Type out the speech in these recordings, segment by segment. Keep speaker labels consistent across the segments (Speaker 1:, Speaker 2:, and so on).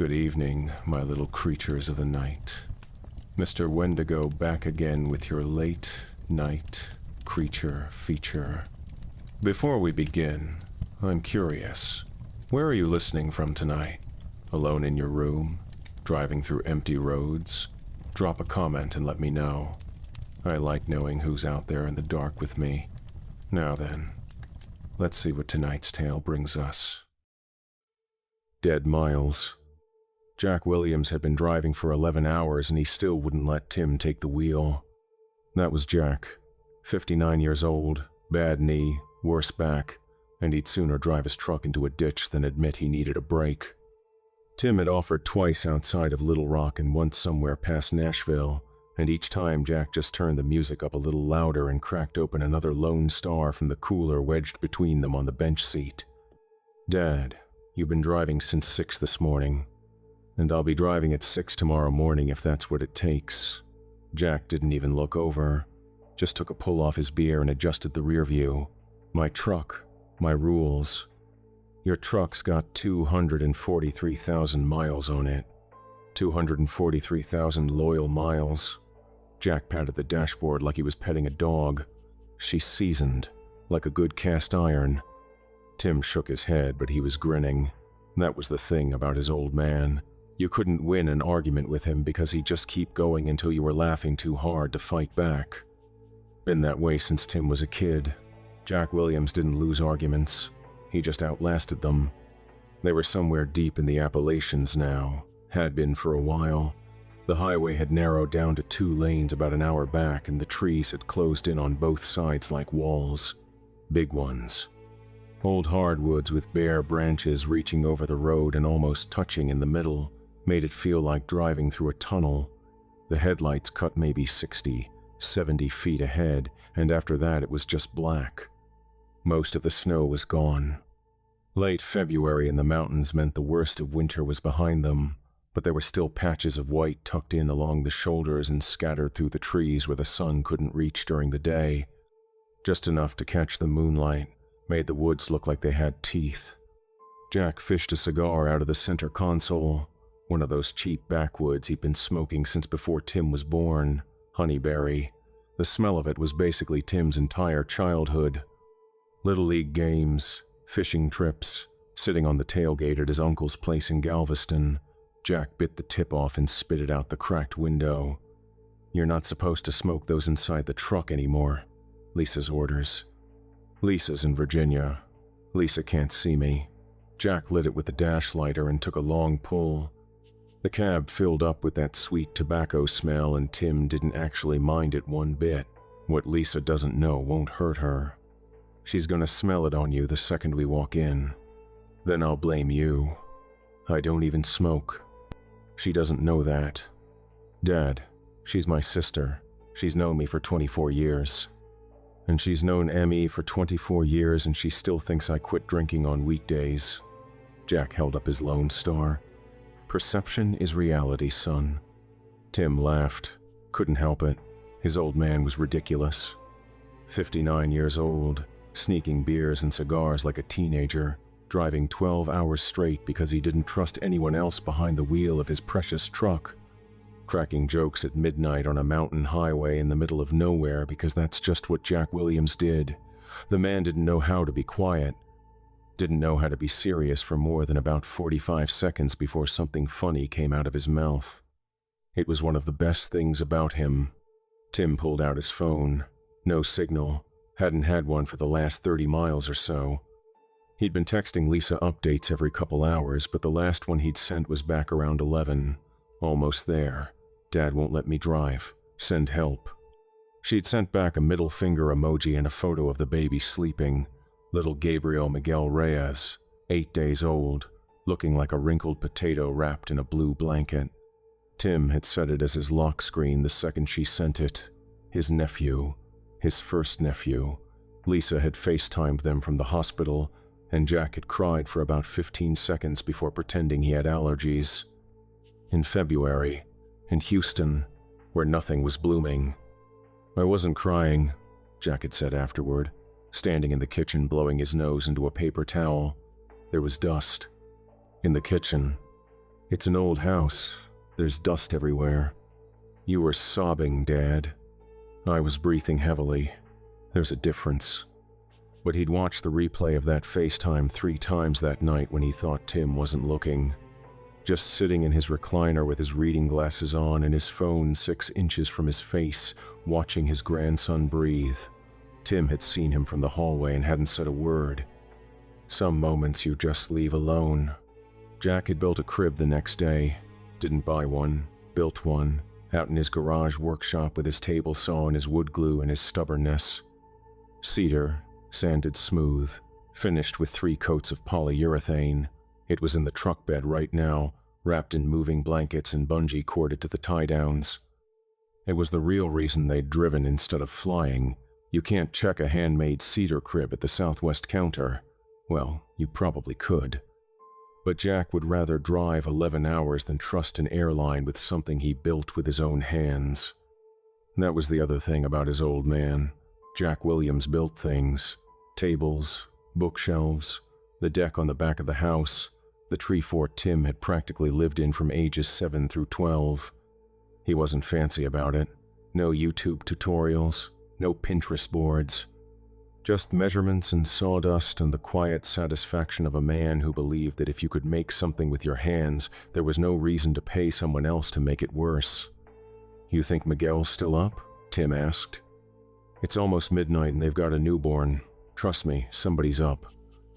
Speaker 1: Good evening, my little creatures of the night. Mr. Wendigo back again with your late night creature feature. Before we begin, I'm curious. Where are you listening from tonight? Alone in your room? Driving through empty roads? Drop a comment and let me know. I like knowing who's out there in the dark with me. Now then, let's see what tonight's tale brings us. Dead miles. Jack Williams had been driving for 11 hours and he still wouldn't let Tim take the wheel. That was Jack, 59 years old, bad knee, worse back, and he'd sooner drive his truck into a ditch than admit he needed a break. Tim had offered twice outside of Little Rock and once somewhere past Nashville, and each time Jack just turned the music up a little louder and cracked open another Lone Star from the cooler wedged between them on the bench seat. "Dad, you've been driving since 6 this morning. And I'll be driving at 6 tomorrow morning if that's what it takes." Jack didn't even look over, just took a pull off his beer and adjusted the rear view. "My truck, my rules. Your truck's got 243,000 miles on it. 243,000 loyal miles." Jack patted the dashboard like he was petting a dog. "She's seasoned, like a good cast iron." Tim shook his head, but he was grinning. That was the thing about his old man. You couldn't win an argument with him because he'd just keep going until you were laughing too hard to fight back. Been that way since Tim was a kid. Jack Williams didn't lose arguments. He just outlasted them. They were somewhere deep in the Appalachians now, had been for a while. The highway had narrowed down to 2 lanes about an hour back, and the trees had closed in on both sides like walls. Big ones. Old hardwoods with bare branches reaching over the road and almost touching in the middle made it feel like driving through a tunnel. The headlights cut maybe 60, 70 feet ahead, and after that it was just black. Most of the snow was gone. Late February in the mountains meant the worst of winter was behind them, but there were still patches of white tucked in along the shoulders and scattered through the trees where the sun couldn't reach during the day. Just enough to catch the moonlight made the woods look like they had teeth. Jack fished a cigar out of the center console, one of those cheap backwoods he'd been smoking since before Tim was born, honeyberry. The smell of it was basically Tim's entire childhood. Little league games, fishing trips, sitting on the tailgate at his uncle's place in Galveston. Jack bit the tip off and spit it out the cracked window. "You're not supposed to smoke those inside the truck anymore," Lisa's orders. "Lisa's in Virginia. Lisa can't see me." Jack lit it with the dash lighter and took a long pull. The cab filled up with that sweet tobacco smell, and Tim didn't actually mind it one bit. What Lisa doesn't know won't hurt her. She's gonna smell it on you the second we walk in. Then I'll blame you. I don't even smoke. She doesn't know that. Dad, she's my sister. She's known me for 24 years. And she's known Emmy for 24 years, and she still thinks I quit drinking on weekdays. Jack held up his Lone Star. "Perception is reality, son." Tim laughed. Couldn't help it. His old man was ridiculous. 59 years old, sneaking beers and cigars like a teenager, driving 12 hours straight because he didn't trust anyone else behind the wheel of his precious truck. Cracking jokes at midnight on a mountain highway in the middle of nowhere because that's just what Jack Williams did. The man didn't know how to be quiet. Didn't know how to be serious for more than about 45 seconds before something funny came out of his mouth. It was one of the best things about him. Tim pulled out his phone. No signal. Hadn't had one for the last 30 miles or so. He'd been texting Lisa updates every couple hours, but the last one he'd sent was back around 11. "Almost there. Dad won't let me drive. Send help." She'd sent back a middle finger emoji and a photo of the baby sleeping. Little Gabriel Miguel Reyes, 8 days old, looking like a wrinkled potato wrapped in a blue blanket. Tim had set it as his lock screen the second she sent it. His nephew. His first nephew. Lisa had FaceTimed them from the hospital, and Jack had cried for about 15 seconds before pretending he had allergies. In February, in Houston, where nothing was blooming. "I wasn't crying," Jack had said afterward, standing in the kitchen blowing his nose into a paper towel. There was dust. In the kitchen. It's an old house. There's dust everywhere. You were sobbing, Dad. I was breathing heavily. There's a difference. But he'd watched the replay of that FaceTime 3 times that night when he thought Tim wasn't looking. Just sitting in his recliner with his reading glasses on and his phone 6 inches from his face, watching his grandson breathe. Tim had seen him from the hallway and hadn't said a word. Some moments you just leave alone. Jack had built a crib the next day. Didn't buy one, built one, out in his garage workshop with his table saw and his wood glue and his stubbornness. Cedar, sanded smooth, finished with 3 coats of polyurethane. It was in the truck bed right now, wrapped in moving blankets and bungee corded to the tie-downs. It was the real reason they'd driven instead of flying. You can't check a handmade cedar crib at the Southwest counter. Well, you probably could. But Jack would rather drive 11 hours than trust an airline with something he built with his own hands. That was the other thing about his old man. Jack Williams built things. Tables, bookshelves, the deck on the back of the house, the tree fort Tim had practically lived in from ages 7 through 12. He wasn't fancy about it. No YouTube tutorials, no Pinterest boards. Just measurements and sawdust and the quiet satisfaction of a man who believed that if you could make something with your hands, there was no reason to pay someone else to make it worse. "You think Miguel's still up?" Tim asked. "It's almost midnight and they've got a newborn. Trust me, somebody's up."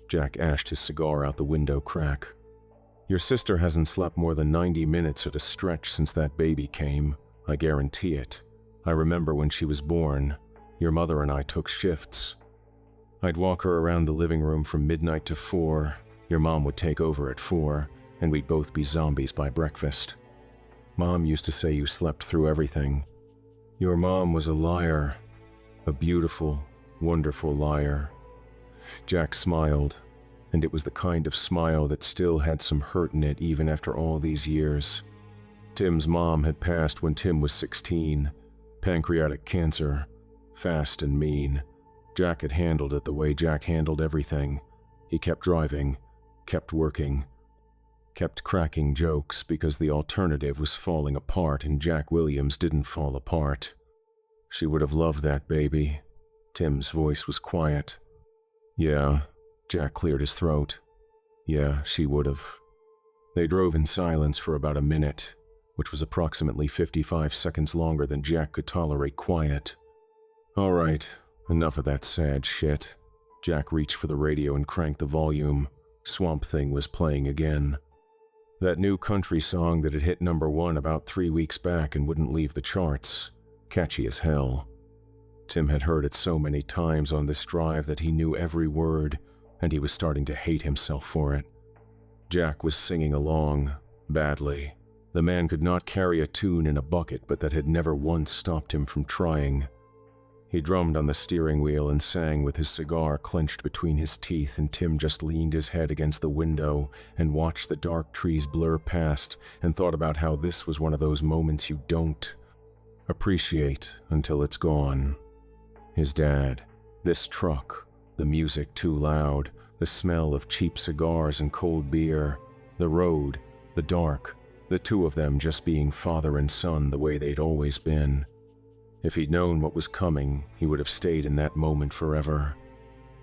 Speaker 1: Jack ashed his cigar out the window crack. "Your sister hasn't slept more than 90 minutes at a stretch since that baby came. I guarantee it. I remember when she was born. Your mother and I took shifts. I'd walk her around the living room from midnight to 4. Your mom would take over at 4, and we'd both be zombies by breakfast. Mom used to say you slept through everything. Your mom was a liar. A beautiful, wonderful liar." Jack smiled, and it was the kind of smile that still had some hurt in it even after all these years. Tim's mom had passed when Tim was 16. Pancreatic cancer. Fast and mean. Jack had handled it the way Jack handled everything. He kept driving, kept working, kept cracking jokes because the alternative was falling apart and Jack Williams didn't fall apart. She would have loved that baby. Tim's voice was quiet. "Yeah," Jack cleared his throat. "Yeah, she would have." They drove in silence for about a minute, which was approximately 55 seconds longer than Jack could tolerate quiet. "All right, enough of that sad shit." Jack reached for the radio and cranked the volume. Swamp Thing was playing again. That new country song that had hit #1 about 3 weeks back and wouldn't leave the charts. Catchy as hell. Tim had heard it so many times on this drive that he knew every word, and he was starting to hate himself for it. Jack was singing along, badly. The man could not carry a tune in a bucket, but that had never once stopped him from trying. He drummed on the steering wheel and sang with his cigar clenched between his teeth, and Tim just leaned his head against the window and watched the dark trees blur past and thought about how this was one of those moments you don't appreciate until it's gone. His dad, this truck, the music too loud, the smell of cheap cigars and cold beer, the road, the dark, the two of them just being father and son the way they'd always been. If he'd known what was coming, he would have stayed in that moment forever.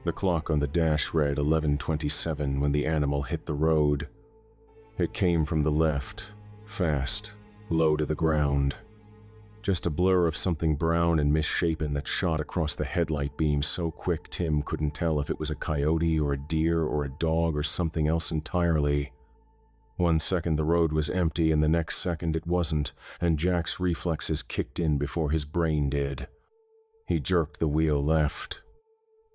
Speaker 1: The clock on the dash read 11:27 when the animal hit the road. It came from the left, fast, low to the ground. Just a blur of something brown and misshapen that shot across the headlight beam so quick Tim couldn't tell if it was a coyote or a deer or a dog or something else entirely. 1 second the road was empty and the next second it wasn't, and Jack's reflexes kicked in before his brain did. He jerked the wheel left.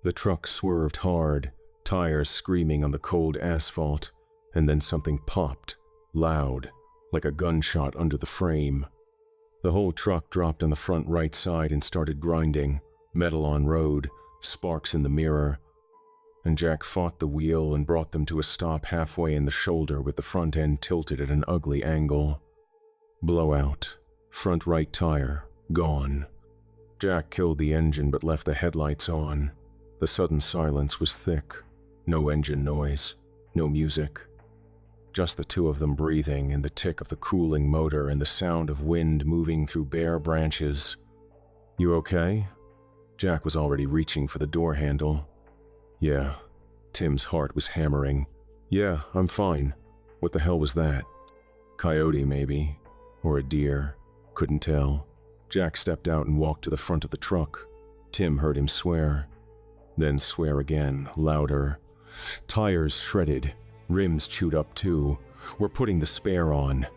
Speaker 1: The truck swerved hard, tires screaming on the cold asphalt, and then something popped, loud, like a gunshot under the frame. The whole truck dropped on the front right side and started grinding, metal on road, sparks in the mirror. And Jack fought the wheel and brought them to a stop halfway in the shoulder with the front end tilted at an ugly angle. Blowout. Front right tire. Gone. Jack killed the engine but left the headlights on. The sudden silence was thick. No engine noise. No music. Just the two of them breathing, and the tick of the cooling motor and the sound of wind moving through bare branches. "You okay?" Jack was already reaching for the door handle. "Yeah." Tim's heart was hammering. "Yeah, I'm fine. What the hell was that?" Coyote, maybe. Or a deer. Couldn't tell. Jack stepped out and walked to the front of the truck. Tim heard him swear. Then swear again, louder. Tires shredded. Rims chewed up too. "We're putting the spare on."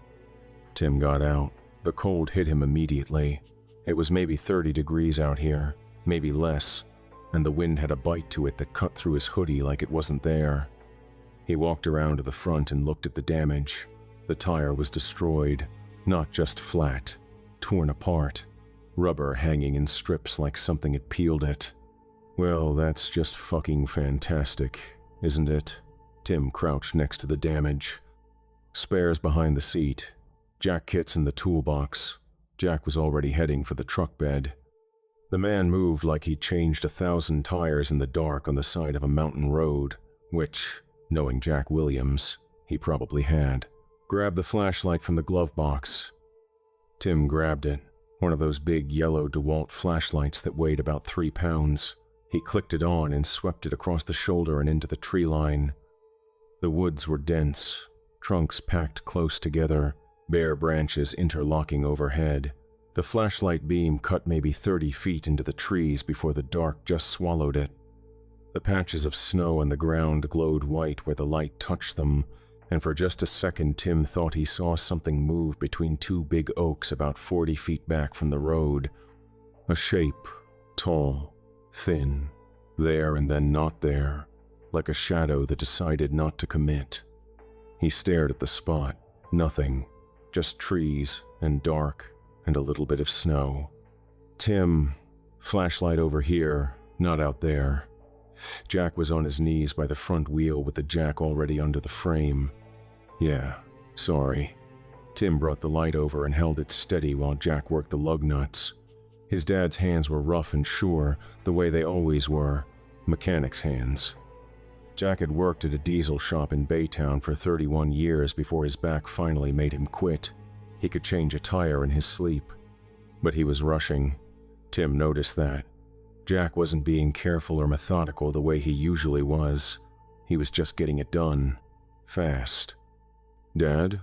Speaker 1: Tim got out. The cold hit him immediately. It was maybe 30 degrees out here, maybe less, and the wind had a bite to it that cut through his hoodie like it wasn't there. He walked around to the front and looked at the damage. The tire was destroyed, not just flat, torn apart, rubber hanging in strips like something had peeled it. "Well, that's just fucking fantastic, isn't it?" Tim crouched next to the damage. Spares behind the seat. Jack kits in the toolbox. Jack was already heading for the truck bed. The man moved like he'd changed 1,000 tires in the dark on the side of a mountain road, which, knowing Jack Williams, he probably had. "Grab the flashlight from the glove box." Tim grabbed it, one of those big yellow DeWalt flashlights that weighed about 3 pounds. He clicked it on and swept it across the shoulder and into the tree line. The woods were dense, trunks packed close together, bare branches interlocking overhead. The flashlight beam cut maybe 30 feet into the trees before the dark just swallowed it. The patches of snow on the ground glowed white where the light touched them, and for just a second Tim thought he saw something move between two big oaks about 40 feet back from the road. A shape, tall, thin, there and then not there, like a shadow that decided not to commit. He stared at the spot. Nothing, just trees and dark and a little bit of snow. "Tim, flashlight over here, not out there." Jack was on his knees by the front wheel with the jack already under the frame. "Yeah, sorry." Tim brought the light over and held it steady while Jack worked the lug nuts. His dad's hands were rough and sure, the way they always were, mechanic's hands. Jack had worked at a diesel shop in Baytown for 31 years before his back finally made him quit. He could change a tire in his sleep. But he was rushing. Tim noticed that. Jack wasn't being careful or methodical the way he usually was. He was just getting it done. Fast. "Dad?"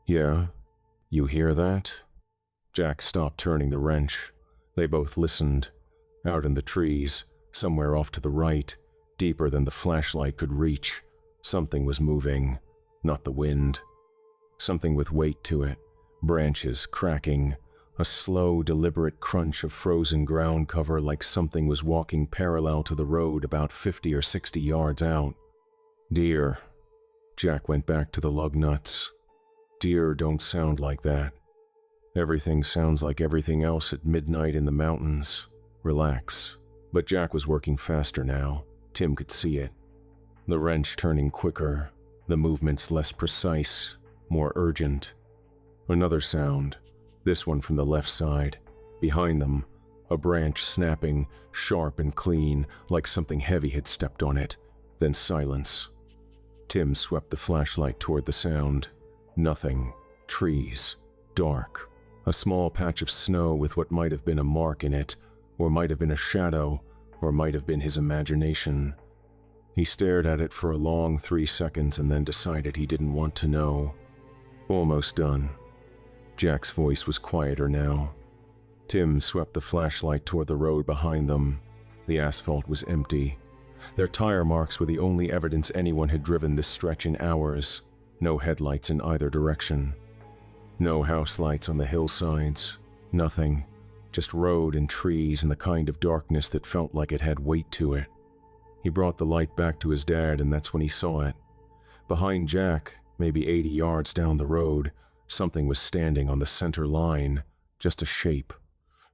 Speaker 1: "Yeah." "You hear that?" Jack stopped turning the wrench. They both listened. Out in the trees, somewhere off to the right, deeper than the flashlight could reach, something was moving, not the wind. Something with weight to it, branches cracking, a slow, deliberate crunch of frozen ground cover like something was walking parallel to the road about 50 or 60 yards out. "Deer." Jack went back to the lug nuts. "Deer don't sound like that. Everything sounds like everything else at midnight in the mountains. Relax." But Jack was working faster now. Tim could see it. The wrench turning quicker, the movements less precise, more urgent. Another sound, this one from the left side. Behind them, a branch snapping, sharp and clean, like something heavy had stepped on it. Then silence. Tim swept the flashlight toward the sound. Nothing. Trees. Dark. A small patch of snow with what might have been a mark in it, or might have been a shadow, or might have been his imagination. He stared at it for a long 3 seconds and then decided he didn't want to know. "Almost done." Jack's voice was quieter now. Tim swept the flashlight toward the road behind them. The asphalt was empty. Their tire marks were the only evidence anyone had driven this stretch in hours. No headlights in either direction. No house lights on the hillsides. Nothing. Just road and trees and the kind of darkness that felt like it had weight to it. He brought the light back to his dad, and that's when he saw it. Behind Jack, maybe 80 yards down the road, something was standing on the center line, just a shape.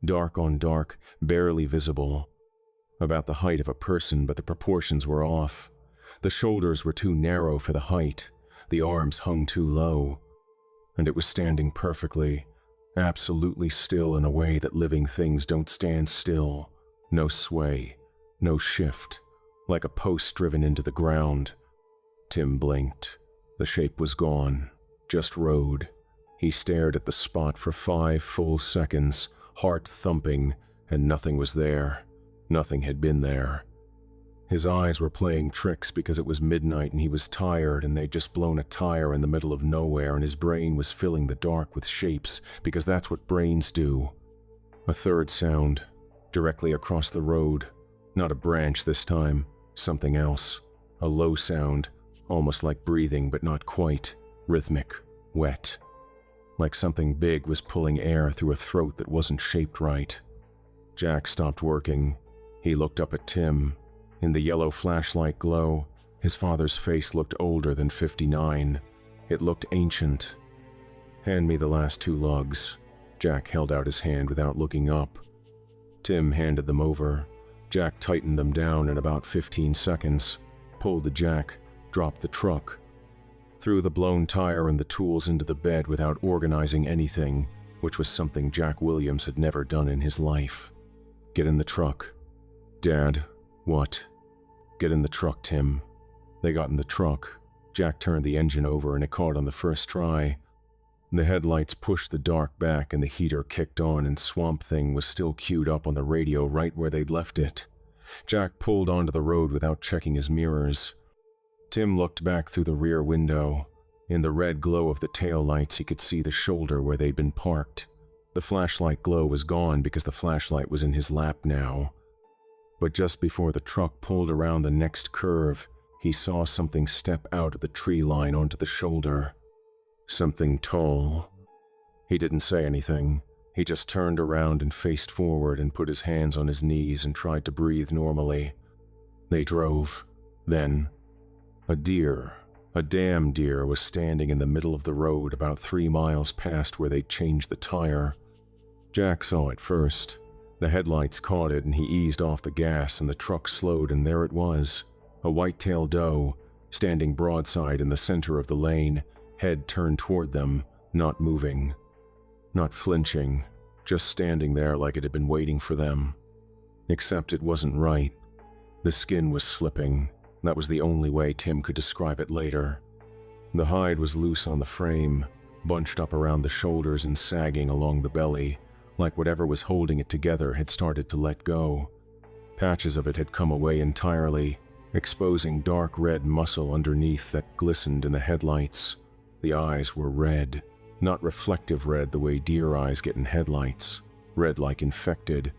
Speaker 1: Dark on dark, barely visible. About the height of a person, but the proportions were off. The shoulders were too narrow for the height. The arms hung too low. And it was standing perfectly, absolutely still in a way that living things don't stand still. No sway, no shift, like a post driven into the ground. Tim blinked. The shape was gone, just road. He stared at the spot for 5 full seconds, heart thumping, and nothing was there. Nothing had been there. His eyes were playing tricks because it was midnight and he was tired and they'd just blown a tire in the middle of nowhere and his brain was filling the dark with shapes because that's what brains do. A third sound, directly across the road. Not a branch this time, something else. A low sound, almost like breathing but not quite. Rhythmic, wet. Like something big was pulling air through a throat that wasn't shaped right. Jack stopped working. He looked up at Tim. In the yellow flashlight glow, his father's face looked older than 59. It looked ancient. "Hand me the last 2 lugs." Jack held out his hand without looking up. Tim handed them over. Jack tightened them down in about 15 seconds, pulled the jack, dropped the truck, threw the blown tire and the tools into the bed without organizing anything, which was something Jack Williams had never done in his life. "Get in the truck." "Dad, what?" "Get in the truck, Tim." They got in the truck. Jack turned the engine over and it caught on the first try. The headlights pushed the dark back and the heater kicked on and Swamp Thing was still queued up on the radio right where they'd left it. Jack pulled onto the road without checking his mirrors. Tim looked back through the rear window. In the red glow of the taillights, he could see the shoulder where they'd been parked. The flashlight glow was gone because the flashlight was in his lap now. But just before the truck pulled around the next curve, he saw something step out of the tree line onto the shoulder. Something tall. He didn't say anything. He just turned around and faced forward and put his hands on his knees and tried to breathe normally. They drove. Then, a deer, a damn deer, was standing in the middle of the road about 3 miles past where they'd changed the tire. Jack saw it first. The headlights caught it and he eased off the gas and the truck slowed and there it was, a white-tailed doe, standing broadside in the center of the lane, head turned toward them, not moving, not flinching, just standing there like it had been waiting for them. Except it wasn't right. The skin was slipping. That was the only way Tim could describe it later. The hide was loose on the frame, bunched up around the shoulders and sagging along the belly, like whatever was holding it together had started to let go. Patches of it had come away entirely, exposing dark red muscle underneath that glistened in the headlights. The eyes were red, not reflective red the way deer eyes get in headlights, red like infected.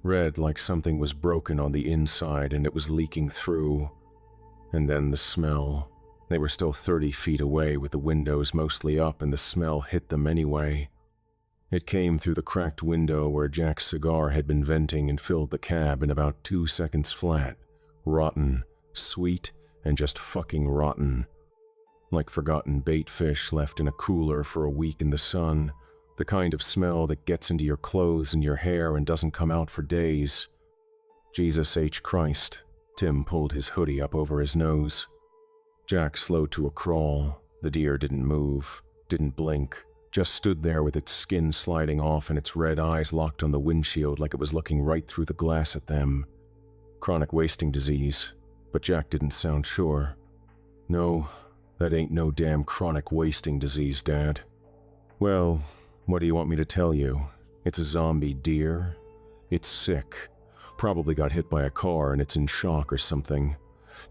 Speaker 1: Red like something was broken on the inside and it was leaking through. And then the smell. They were still 30 feet away with the windows mostly up and the smell hit them anyway. It came through the cracked window where Jack's cigar had been venting and filled the cab in about 2 seconds flat. Rotten, sweet, and just fucking rotten. Like forgotten bait fish left in a cooler for a week in the sun. The kind of smell that gets into your clothes and your hair and doesn't come out for days. Jesus H. Christ. Tim pulled his hoodie up over his nose. Jack slowed to a crawl. The deer didn't move, didn't blink, just stood there with its skin sliding off and its red eyes locked on the windshield like it was looking right through the glass at them. Chronic wasting disease, but Jack didn't sound sure. "No, that ain't no damn chronic wasting disease, Dad." "Well, what do you want me to tell you? It's a zombie deer. It's sick. Probably got hit by a car and it's in shock or something."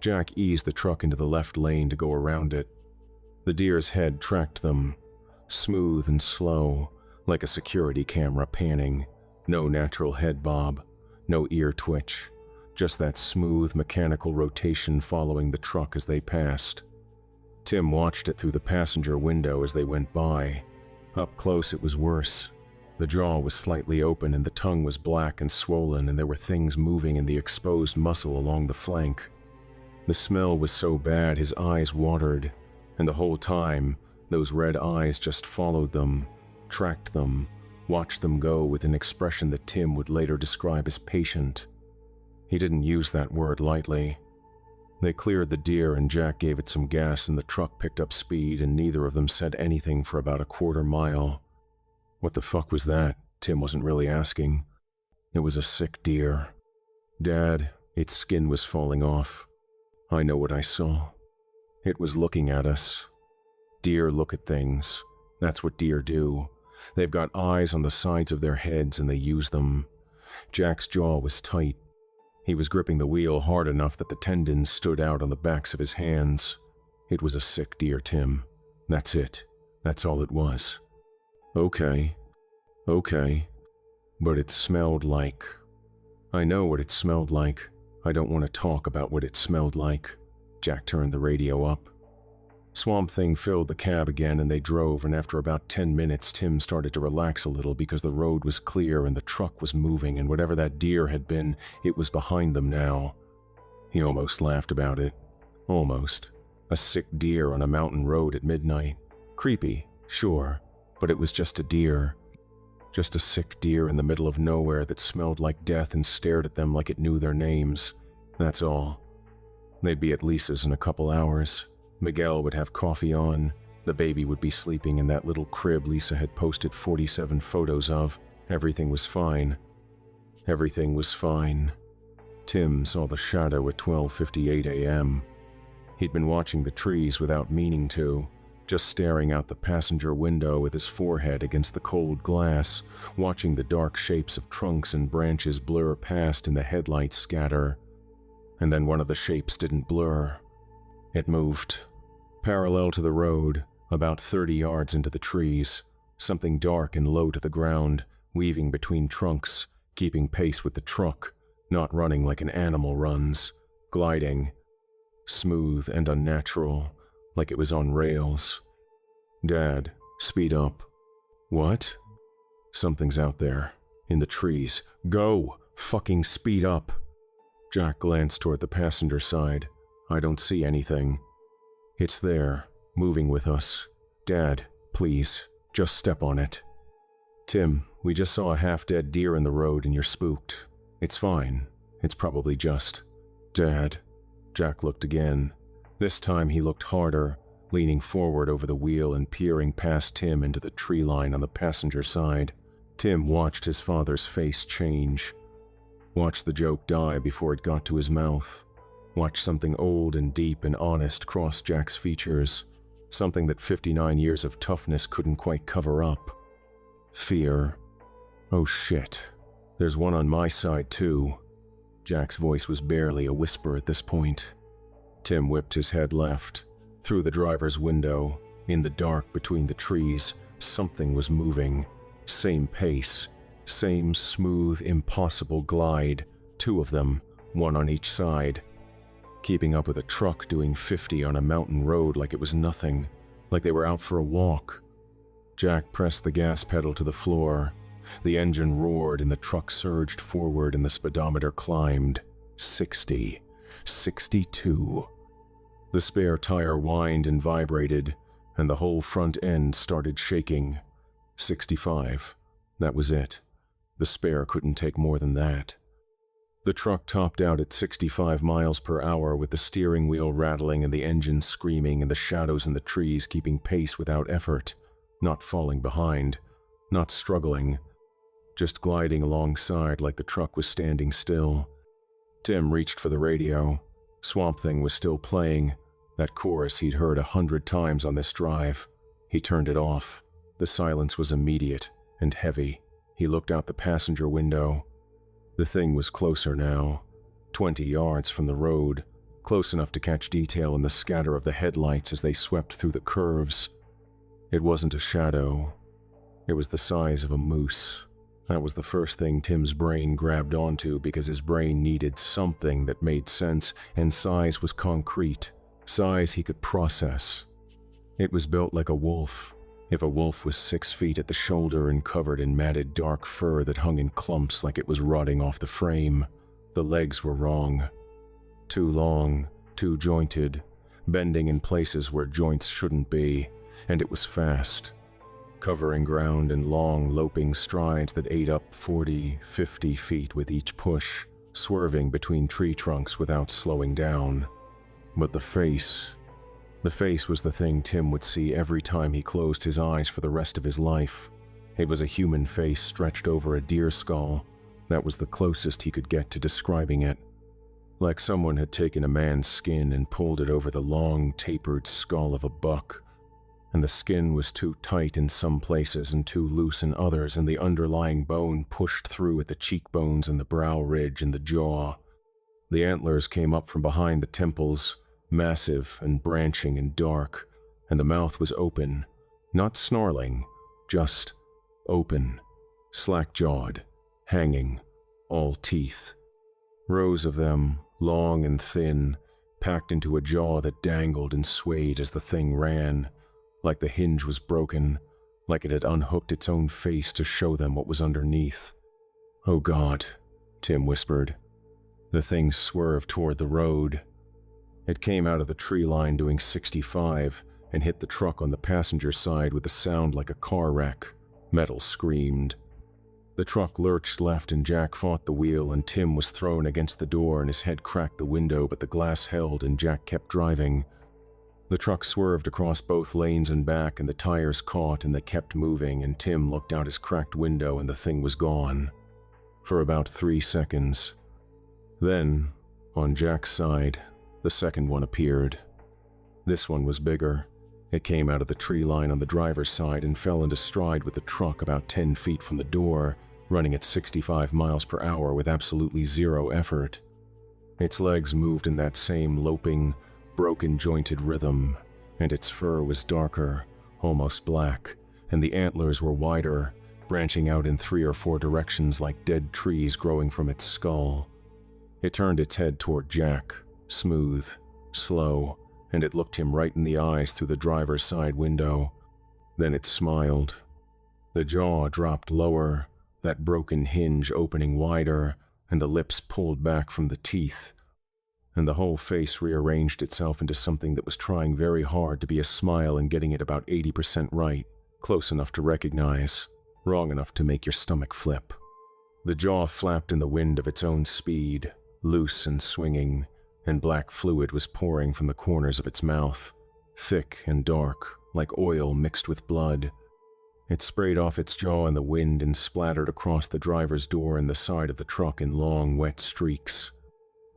Speaker 1: Jack eased the truck into the left lane to go around it. The deer's head tracked them, smooth and slow, like a security camera panning. No natural head bob, no ear twitch, just that smooth mechanical rotation following the truck as they passed. Tim watched it through the passenger window as they went by. Up close it was worse. The jaw was slightly open and the tongue was black and swollen and there were things moving in the exposed muscle along the flank. The smell was so bad his eyes watered, and the whole time, those red eyes just followed them, tracked them, watched them go with an expression that Tim would later describe as patient. He didn't use that word lightly. They cleared the deer and Jack gave it some gas and the truck picked up speed and neither of them said anything for about a quarter mile. What the fuck was that? Tim wasn't really asking. It was a sick deer. Dad, its skin was falling off. I know what I saw. It was looking at us, Deer look at things. That's what deer do. They've got eyes on the sides of their heads and they use them. Jack's jaw was tight. He was gripping the wheel hard enough that the tendons stood out on the backs of his hands. It was a sick deer, Tim. That's it. That's all it was. Okay. But it smelled like... I know what it smelled like. I don't want to talk about what it smelled like. Jack turned the radio up. Swamp Thing filled the cab again and they drove, and after about 10 minutes Tim started to relax a little because the road was clear and the truck was moving, and whatever that deer had been, it was behind them now. He almost laughed about it. Almost. A sick deer on a mountain road at midnight. Creepy, sure, but it was just a deer. Just a sick deer in the middle of nowhere that smelled like death and stared at them like it knew their names. That's all. They'd be at Lisa's in a couple hours. Miguel would have coffee on. The baby would be sleeping in that little crib Lisa had posted 47 photos of. Everything was fine. Everything was fine. Tim saw the shadow at 12:58 a.m. He'd been watching the trees without meaning to, just staring out the passenger window with his forehead against the cold glass, watching the dark shapes of trunks and branches blur past and the headlights scatter. And then one of the shapes didn't blur. It moved. Parallel to the road, about 30 yards into the trees, something dark and low to the ground, weaving between trunks, keeping pace with the truck, not running like an animal runs, gliding, smooth and unnatural, like it was on rails. Dad, speed up. What? Something's out there, in the trees. Go! Fucking speed up! Jack glanced toward the passenger side. I don't see anything. It's there, moving with us. Dad, please, just step on it. Tim, we just saw a half-dead deer in the road and you're spooked. It's fine. It's probably just... Dad. Jack looked again. This time he looked harder, leaning forward over the wheel and peering past Tim into the tree line on the passenger side. Tim watched his father's face change. Watched the joke die before it got to his mouth. Watched something old and deep and honest cross Jack's features. Something that 59 years of toughness couldn't quite cover up. Fear. Oh shit. There's one on my side too. Jack's voice was barely a whisper at this point. Tim whipped his head left. Through the driver's window, in the dark between the trees, something was moving. Same pace. Same smooth, impossible glide. Two of them, one on each side. Keeping up with a truck doing 50 on a mountain road like it was nothing, like they were out for a walk. Jack pressed the gas pedal to the floor. The engine roared and the truck surged forward and the speedometer climbed. 60. 62. The spare tire whined and vibrated, and the whole front end started shaking. 65. That was it. The spare couldn't take more than that. The truck topped out at 65 miles per hour with the steering wheel rattling and the engine screaming and the shadows in the trees keeping pace without effort, not falling behind, not struggling, just gliding alongside like the truck was standing still. Tim reached for the radio. Swamp Thing was still playing, that chorus he'd heard 100 times on this drive. He turned it off. The silence was immediate and heavy. He looked out the passenger window. The thing was closer now, 20 yards from the road, close enough to catch detail in the scatter of the headlights as they swept through the curves. It wasn't a shadow. It was the size of a moose. That was the first thing Tim's brain grabbed onto because his brain needed something that made sense, and size was concrete, size he could process. It was built like a wolf. If a wolf was 6 feet at the shoulder and covered in matted dark fur that hung in clumps like it was rotting off the frame, the legs were wrong. Too long, too jointed, bending in places where joints shouldn't be, and it was fast, covering ground in long, loping strides that ate up 40, 50 feet with each push, swerving between tree trunks without slowing down. But the face was the thing Tim would see every time he closed his eyes for the rest of his life. It was a human face stretched over a deer skull. That was the closest he could get to describing it. Like someone had taken a man's skin and pulled it over the long, tapered skull of a buck. and the skin was too tight in some places and too loose in others, and the underlying bone pushed through at the cheekbones and the brow ridge and the jaw. The antlers came up from behind the temples, massive and branching and dark, and the mouth was open, not snarling, just open, slack-jawed, hanging, all teeth. Rows of them, long and thin, packed into a jaw that dangled and swayed as the thing ran, like the hinge was broken, like it had unhooked its own face to show them what was underneath. "Oh God," Tim whispered. The thing swerved toward the road. It came out of the tree line doing 65 and hit the truck on the passenger side with a sound like a car wreck. Metal screamed. The truck lurched left and Jack fought the wheel, and Tim was thrown against the door and his head cracked the window, but the glass held and Jack kept driving. The truck swerved across both lanes and back, and the tires caught and they kept moving, and Tim looked out his cracked window and the thing was gone. For about 3 seconds. Then, on Jack's side, the second one appeared. This one was bigger. It came out of the tree line on the driver's side and fell into stride with the truck about 10 feet from the door, running at 65 miles per hour with absolutely zero effort. Its legs moved in that same loping, broken-jointed rhythm, and its fur was darker, almost black, and the antlers were wider, branching out in 3 or 4 directions like dead trees growing from its skull. It turned its head toward Jack, smooth, slow, and it looked him right in the eyes through the driver's side window. Then it smiled. The jaw dropped lower, that broken hinge opening wider, and the lips pulled back from the teeth. And the whole face rearranged itself into something that was trying very hard to be a smile and getting it about 80% right, close enough to recognize, wrong enough to make your stomach flip. The jaw flapped in the wind of its own speed, loose and swinging, and black fluid was pouring from the corners of its mouth, thick and dark, like oil mixed with blood. It sprayed off its jaw in the wind and splattered across the driver's door and the side of the truck in long, wet streaks.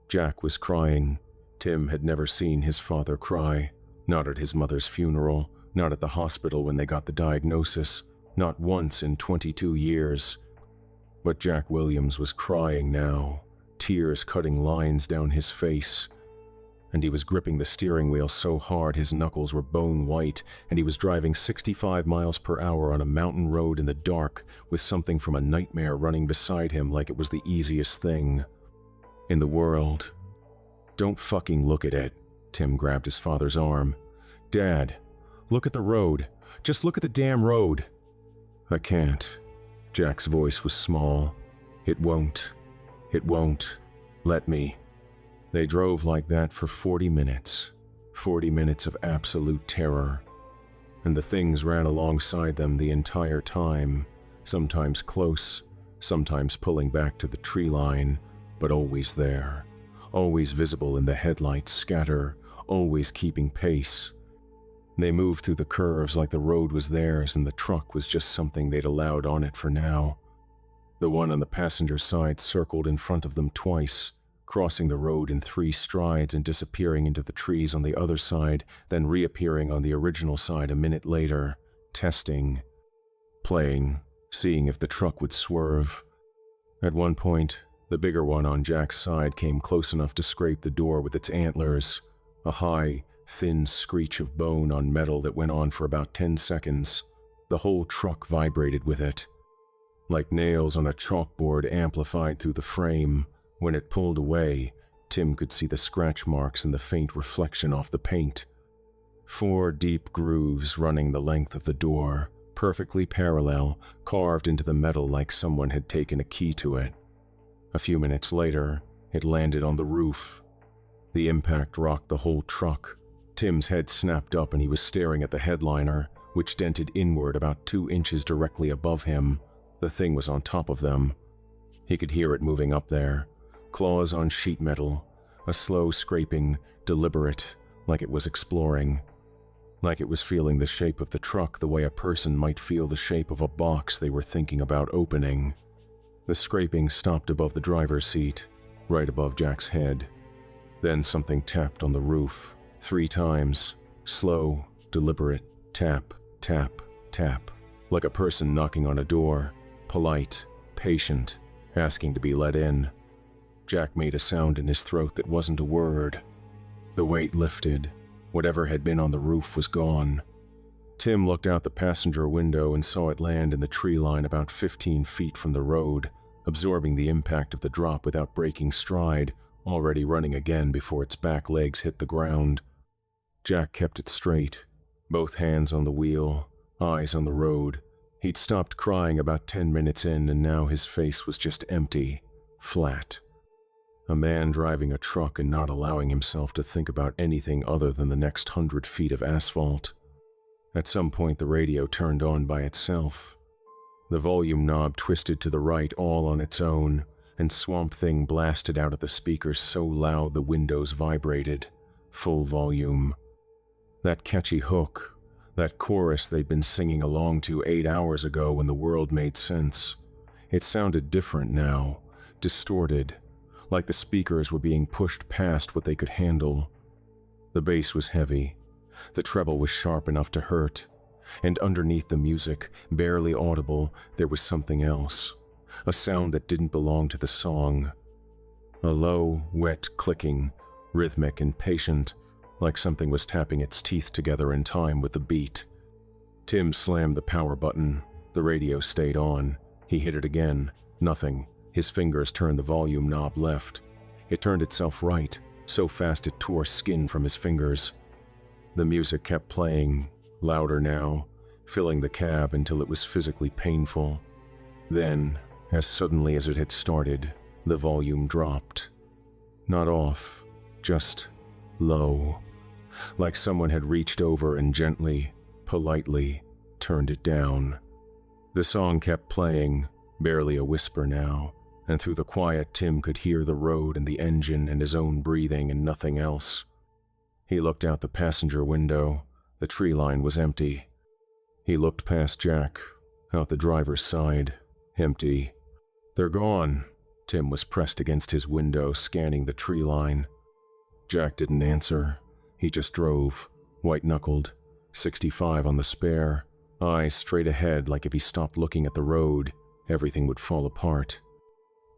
Speaker 1: Jack was crying. Tim had never seen his father cry, not at his mother's funeral, not at the hospital when they got the diagnosis, not once in 22 years. But Jack Williams was crying now, tears cutting lines down his face, and he was gripping the steering wheel so hard his knuckles were bone white, and he was driving 65 miles per hour on a mountain road in the dark with something from a nightmare running beside him like it was the easiest thing in the world. "Don't fucking look at it." Tim grabbed his father's arm. "Dad, look at the road. Just look at the damn road." "I can't." Jack's voice was small. It won't. Let me." They drove like that for 40 minutes. 40 minutes of absolute terror. And the things ran alongside them the entire time, sometimes close, sometimes pulling back to the tree line, but always there, always visible in the headlights' scatter, always keeping pace. They moved through the curves like the road was theirs and the truck was just something they'd allowed on it for now. The one on the passenger side circled in front of them twice, crossing the road in 3 strides and disappearing into the trees on the other side, then reappearing on the original side a minute later, testing, playing, seeing if the truck would swerve. At one point, the bigger one on Jack's side came close enough to scrape the door with its antlers, a high, thin screech of bone on metal that went on for about 10 seconds. The whole truck vibrated with it. Like nails on a chalkboard amplified through the frame. When it pulled away, Tim could see the scratch marks and the faint reflection off the paint. 4 deep grooves running the length of the door, perfectly parallel, carved into the metal like someone had taken a key to it. A few minutes later, it landed on the roof. The impact rocked the whole truck. Tim's head snapped up and he was staring at the headliner, which dented inward about 2 inches directly above him. The thing was on top of them. He could hear it moving up there. Claws on sheet metal, a slow scraping, deliberate, like it was exploring. Like it was feeling the shape of the truck the way a person might feel the shape of a box they were thinking about opening. The scraping stopped above the driver's seat, right above Jack's head. Then something tapped on the roof, 3 times, slow, deliberate, Tap, tap, tap, like a person knocking on a door, polite, patient, asking to be let in. Jack made a sound in his throat that wasn't a word. The weight lifted. Whatever had been on the roof was gone. Tim looked out the passenger window and saw it land in the tree line about 15 feet from the road, absorbing the impact of the drop without breaking stride, already running again before its back legs hit the ground. Jack kept it straight, both hands on the wheel, eyes on the road. He'd stopped crying about 10 minutes in, and now his face was just empty, flat. A man driving a truck and not allowing himself to think about anything other than the next 100 feet of asphalt. At some point, the radio turned on by itself. The volume knob twisted to the right all on its own, and Swamp Thing blasted out of the speakers so loud the windows vibrated, full volume. That catchy hook, that chorus they'd been singing along to 8 hours ago when the world made sense. It sounded different now, distorted, like the speakers were being pushed past what they could handle. The bass was heavy. The treble was sharp enough to hurt, and underneath the music, barely audible, there was something else, a sound that didn't belong to the song. A low, wet clicking, rhythmic and patient, like something was tapping its teeth together in time with the beat. Tim slammed the power button. The radio stayed on. He hit it again. Nothing. His fingers turned the volume knob left. It turned itself right, so fast it tore skin from his fingers. The music kept playing, louder now, filling the cab until it was physically painful. Then, as suddenly as it had started, the volume dropped. Not off, just low, like someone had reached over and gently, politely, turned it down. The song kept playing, barely a whisper now, and through the quiet Tim could hear the road and the engine and his own breathing and nothing else. He looked out the passenger window. The tree line was empty. He looked past Jack, out the driver's side, empty. They're gone. Tim was pressed against his window, scanning the tree line. Jack didn't answer. He just drove, white-knuckled, 65 on the spare, eyes straight ahead like if he stopped looking at the road, everything would fall apart.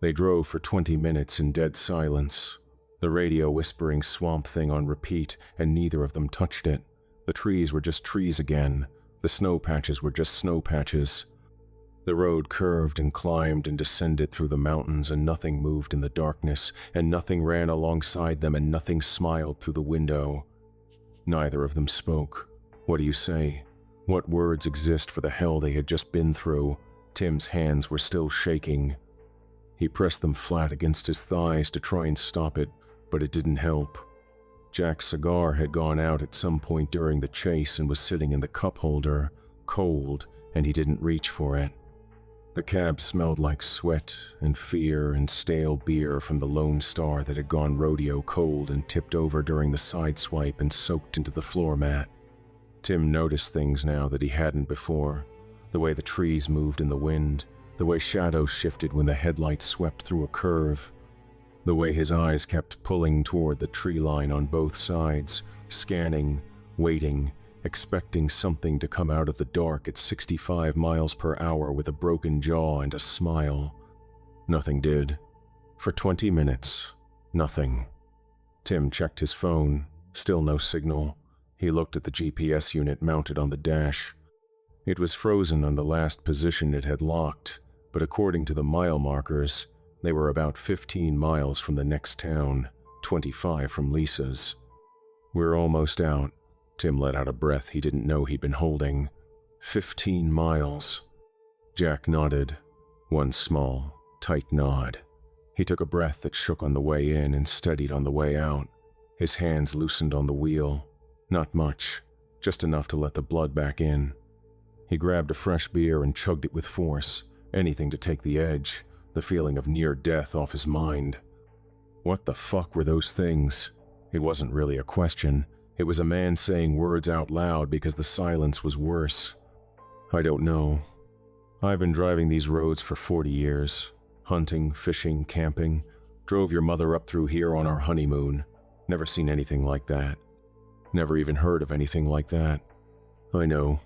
Speaker 1: They drove for 20 minutes in dead silence, the radio whispering Swamp Thing on repeat, and neither of them touched it. The trees were just trees again. The snow patches were just snow patches. The road curved and climbed and descended through the mountains, and nothing moved in the darkness, and nothing ran alongside them, and nothing smiled through the window. Neither of them spoke. What do you say? What words exist for the hell they had just been through? Tim's hands were still shaking. He pressed them flat against his thighs to try and stop it, but it didn't help. Jack's cigar had gone out at some point during the chase and was sitting in the cup holder, cold, and he didn't reach for it. The cab smelled like sweat and fear and stale beer from the Lone Star that had gone rodeo cold and tipped over during the sideswipe and soaked into the floor mat. Tim noticed things now that he hadn't before, the way the trees moved in the wind, the way shadows shifted when the headlights swept through a curve, the way his eyes kept pulling toward the tree line on both sides, scanning, waiting, expecting something to come out of the dark at 65 miles per hour with a broken jaw and a smile. Nothing did. For 20 minutes, nothing. Tim checked his phone. Still no signal. He looked at the GPS unit mounted on the dash. It was frozen on the last position it had locked, but according to the mile markers, they were about 15 miles from the next town, 25 from Lisa's. We're almost out. Tim let out a breath he didn't know he'd been holding. 15 miles. Jack nodded. One small, tight nod. He took a breath that shook on the way in and steadied on the way out. His hands loosened on the wheel. Not much, just enough to let the blood back in. He grabbed a fresh beer and chugged it with force, anything to take the edge, the feeling of near death off his mind. What the fuck were those things? It wasn't really a question. It was a man saying words out loud because the silence was worse. I don't know. I've been driving these roads for 40 years. Hunting, fishing, camping. Drove your mother up through here on our honeymoon. Never seen anything like that. Never even heard of anything like that. I know.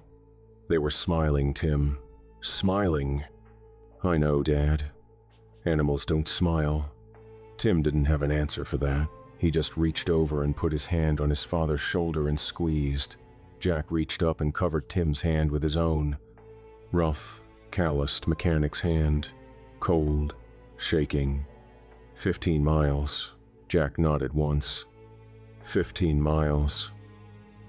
Speaker 1: They were smiling, Tim. Smiling. I know, Dad. Animals don't smile. Tim didn't have an answer for that. He just reached over and put his hand on his father's shoulder and squeezed. Jack reached up and covered Tim's hand with his own. Rough, calloused mechanic's hand. Cold, shaking. 15 miles. Jack nodded once. 15 miles.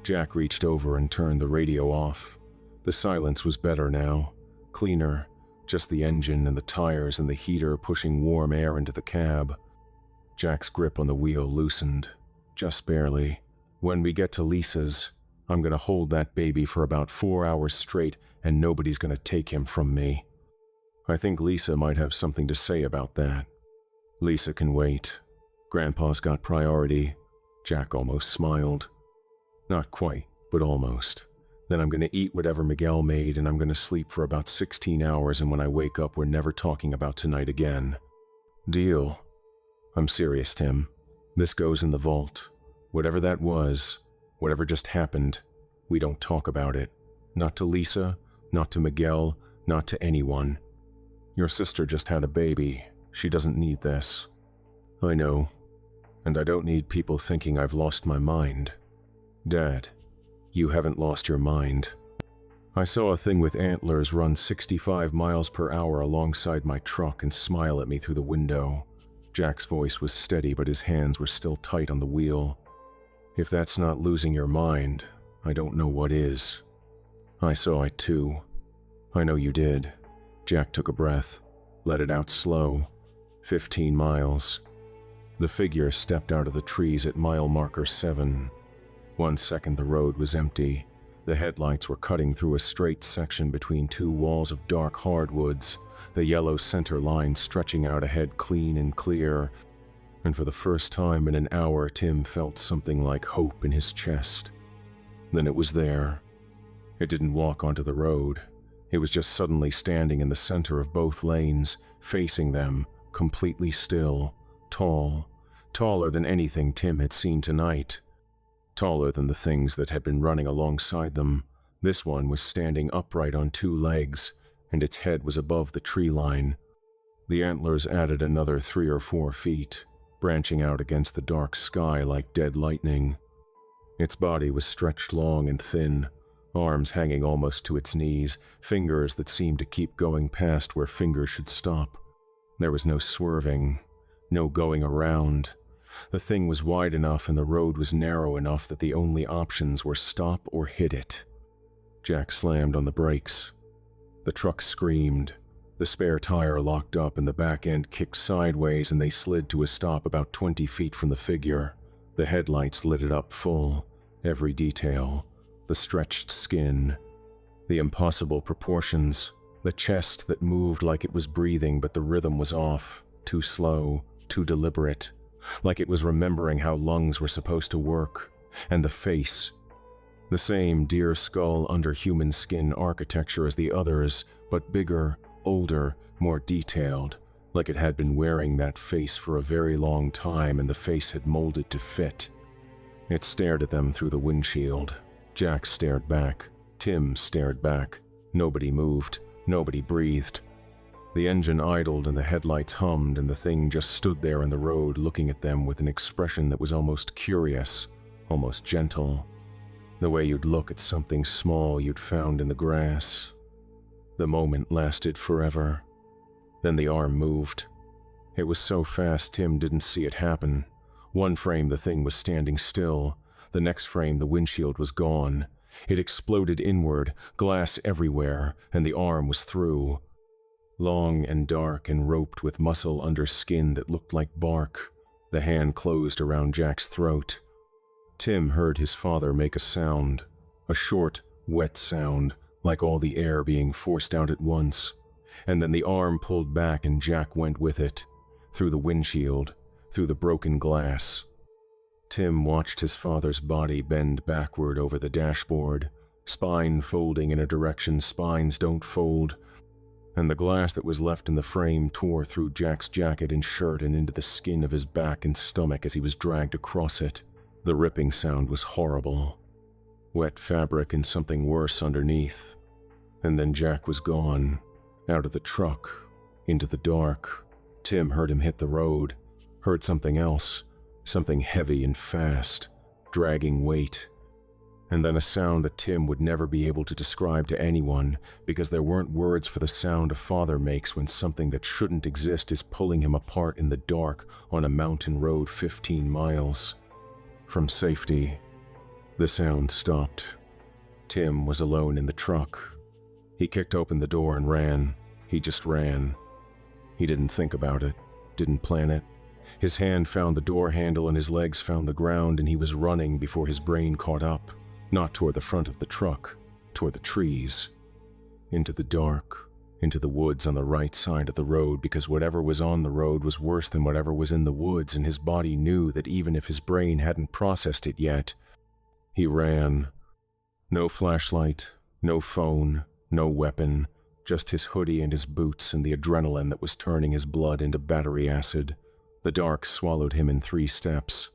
Speaker 1: Jack reached over and turned the radio off. The silence was better now. Cleaner. Just the engine and the tires and the heater pushing warm air into the cab. Jack's grip on the wheel loosened. Just barely. When we get to Lisa's, I'm gonna hold that baby for about 4 hours straight and nobody's gonna take him from me. I think Lisa might have something to say about that. Lisa can wait. Grandpa's got priority. Jack almost smiled. Not quite, but almost. Then I'm gonna eat whatever Miguel made and I'm gonna sleep for about 16 hours, and when I wake up we're never talking about tonight again. Deal. I'm serious, Tim. This goes in the vault. Whatever that was, whatever just happened, we don't talk about it. Not to Lisa, not to Miguel, not to anyone. Your sister just had a baby. She doesn't need this. I know. And I don't need people thinking I've lost my mind. Dad, you haven't lost your mind. I saw a thing with antlers run 65 miles per hour alongside my truck and smile at me through the window. Jack's voice was steady, but his hands were still tight on the wheel. If that's not losing your mind, I don't know what is. I saw it too. I know you did. Jack took a breath, let it out slow. 15 miles. The figure stepped out of the trees at mile marker 7. 1 second the road was empty. The headlights were cutting through a straight section between two walls of dark hardwoods, the yellow center line stretching out ahead clean and clear. And for the first time in an hour, Tim felt something like hope in his chest. Then it was there. It didn't walk onto the road. It was just suddenly standing in the center of both lanes, facing them, completely still, tall, taller than anything Tim had seen tonight. Taller than the things that had been running alongside them. This one was standing upright on 2 legs, and its head was above the tree line. The antlers added another 3 or 4 feet, branching out against the dark sky like dead lightning. Its body was stretched long and thin, arms hanging almost to its knees, fingers that seemed to keep going past where fingers should stop. There was no swerving, no going around. The thing was wide enough and the road was narrow enough that the only options were stop or hit it. Jack slammed on the brakes. The truck screamed. The spare tire locked up and the back end kicked sideways and they slid to a stop about 20 feet from the figure. The headlights lit it up full, every detail. The stretched skin, the impossible proportions, the chest that moved like it was breathing but the rhythm was off, too slow, too deliberate, like it was remembering how lungs were supposed to work, and the face. The same deer skull under human skin architecture as the others, but bigger, older, more detailed, like it had been wearing that face for a very long time and the face had molded to fit. It stared at them through the windshield. Jack stared back. Tim stared back. Nobody moved. Nobody breathed. The engine idled and the headlights hummed and the thing just stood there in the road looking at them with an expression that was almost curious, almost gentle. The way you'd look at something small you'd found in the grass. The moment lasted forever. Then the arm moved. It was so fast Tim didn't see it happen. One frame the thing was standing still. The next frame the windshield was gone. It exploded inward, glass everywhere, and the arm was through. Long and dark and roped with muscle under skin that looked like bark. The hand closed around Jack's throat. Tim heard his father make a sound, a short, wet sound, like all the air being forced out at once. And then the arm pulled back and Jack went with it, through the windshield, through the broken glass. Tim watched his father's body bend backward over the dashboard, spine folding in a direction spines don't fold, and the glass that was left in the frame tore through Jack's jacket and shirt and into the skin of his back and stomach as he was dragged across it. The ripping sound was horrible. wet fabric and something worse underneath. And then Jack was gone, out of the truck, into the dark. Tim heard him hit the road, heard something else, something heavy and fast, dragging weight. And then a sound that Tim would never be able to describe to anyone because there weren't words for the sound a father makes when something that shouldn't exist is pulling him apart in the dark on a mountain road 15 miles. From safety, the sound stopped. Tim was alone in the truck. He kicked open the door and ran. He just ran. He didn't think about it, didn't plan it. His hand found the door handle and his legs found the ground, and he was running before his brain caught up. Not toward the front of the truck, toward the trees. Into the dark, into the woods on the right side of the road, because whatever was on the road was worse than whatever was in the woods, and his body knew that even if his brain hadn't processed it yet. He ran. No flashlight, no phone, no weapon, just his hoodie and his boots and the adrenaline that was turning his blood into battery acid. The dark swallowed him in 3 steps.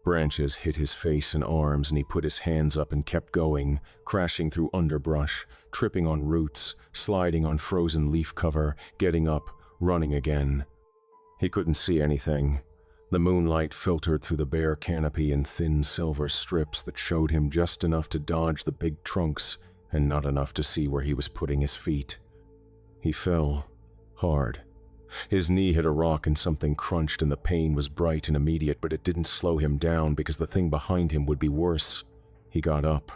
Speaker 1: Branches hit his face and arms, and he put his hands up and kept going, crashing through underbrush, tripping on roots, sliding on frozen leaf cover, getting up, running again. He couldn't see anything. The moonlight filtered through the bare canopy in thin silver strips that showed him just enough to dodge the big trunks and not enough to see where he was putting his feet. He fell, hard. His knee hit a rock and something crunched, and the pain was bright and immediate, but it didn't slow him down because the thing behind him would be worse. He got up,